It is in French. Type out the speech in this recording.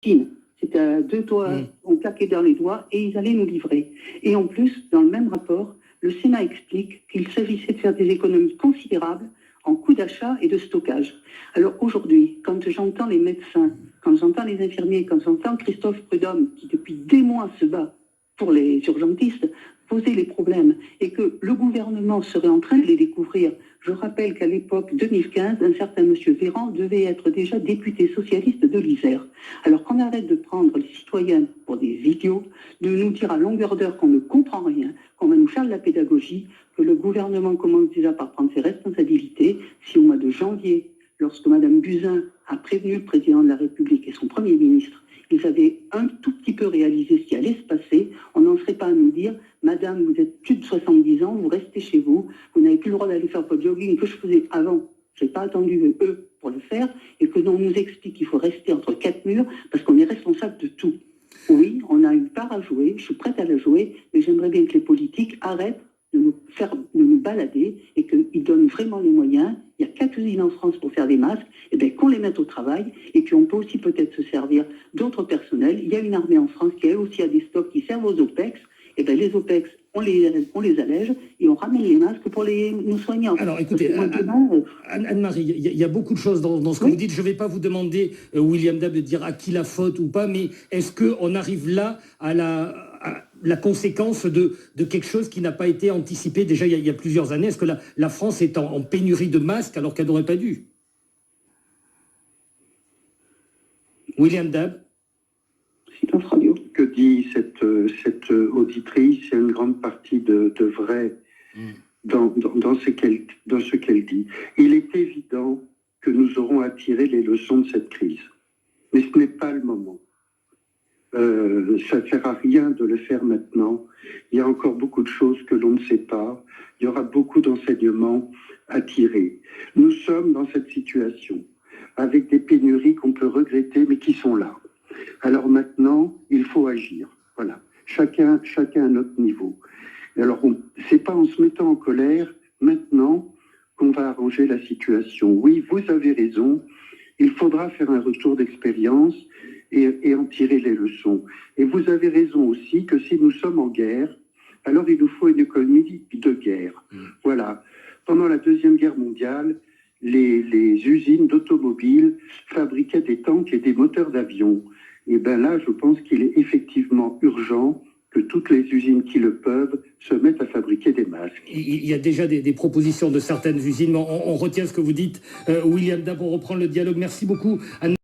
Chine. C'était à deux doigts, on claquait dans les doigts et ils allaient nous livrer. Et en plus, dans le même rapport, le Sénat explique qu'il s'agissait de faire des économies considérables en coûts d'achat et de stockage. Alors aujourd'hui, quand j'entends les médecins, quand j'entends les infirmiers, quand j'entends Christophe Prudhomme, qui depuis des mois se bat pour les urgentistes, poser les problèmes et que le gouvernement serait en train de les découvrir. Je rappelle qu'à l'époque 2015, un certain monsieur Véran devait être déjà député socialiste de l'Isère. Alors qu'on arrête de prendre les citoyens pour des idiots, de nous dire à longueur d'heure qu'on ne comprend rien, qu'on va nous faire de la pédagogie, que le gouvernement commence déjà par prendre ses responsabilités. Si au mois de janvier, lorsque Mme Buzyn a prévenu le président de la République et son Premier ministre, ils avaient un tout petit peu réalisé ce qui allait se passer, on n'en serait pas à nous dire « Madame, vous êtes plus de 70 ans, vous restez chez vous, vous n'avez plus le droit d'aller faire votre jogging que je faisais avant. Je n'ai pas attendu eux pour le faire et que l'on nous explique qu'il faut rester entre quatre murs parce qu'on est responsable de tout. » Oui, on a une part à jouer, je suis prête à la jouer, mais j'aimerais bien que les politiques arrêtent de nous balader et qu'ils donnent vraiment les moyens. Il y a 4 usines en France pour faire des masques, et bien qu'on les mette au travail, et puis on peut aussi peut-être se servir d'autres personnels. Il y a une armée en France qui elle aussi a des stocks qui servent aux OPEX, et bien les OPEX, on les allège et on ramène les masques pour nous soigner. Alors écoutez, Anne-Marie, il y a beaucoup de choses dans ce que vous dites. Je ne vais pas vous demander, William Dab, de dire à qui la faute ou pas, mais est-ce qu'on arrive là à la conséquence de quelque chose qui n'a pas été anticipé déjà il y a plusieurs années? Est-ce que la France est en pénurie de masques alors qu'elle n'aurait pas dû? William Dab. Silence radio. Que dit cette auditrice? Il y a une grande partie de vrai dans ce qu'elle dit. Il est évident que nous aurons à tirer les leçons de cette crise. Mais ce n'est pas le moment. Ça ne sert à rien de le faire maintenant. Il y a encore beaucoup de choses que l'on ne sait pas. Il y aura beaucoup d'enseignements à tirer. Nous sommes dans cette situation, avec des pénuries qu'on peut regretter, mais qui sont là. Alors maintenant, il faut agir. Voilà. Chacun à notre niveau. Alors, c'est pas en se mettant en colère, maintenant, qu'on va arranger la situation. Oui, vous avez raison. Il faudra faire un retour d'expérience et en tirer les leçons. Et vous avez raison aussi que si nous sommes en guerre, alors il nous faut une économie de guerre. Voilà. Pendant la Deuxième Guerre mondiale, les usines d'automobiles fabriquaient des tanks et des moteurs d'avion. Et bien là, je pense qu'il est effectivement urgent que toutes les usines qui le peuvent se mettent à fabriquer des masques. Il y a déjà des propositions de certaines usines, mais on retient ce que vous dites. William Dab, on reprend le dialogue. Merci beaucoup.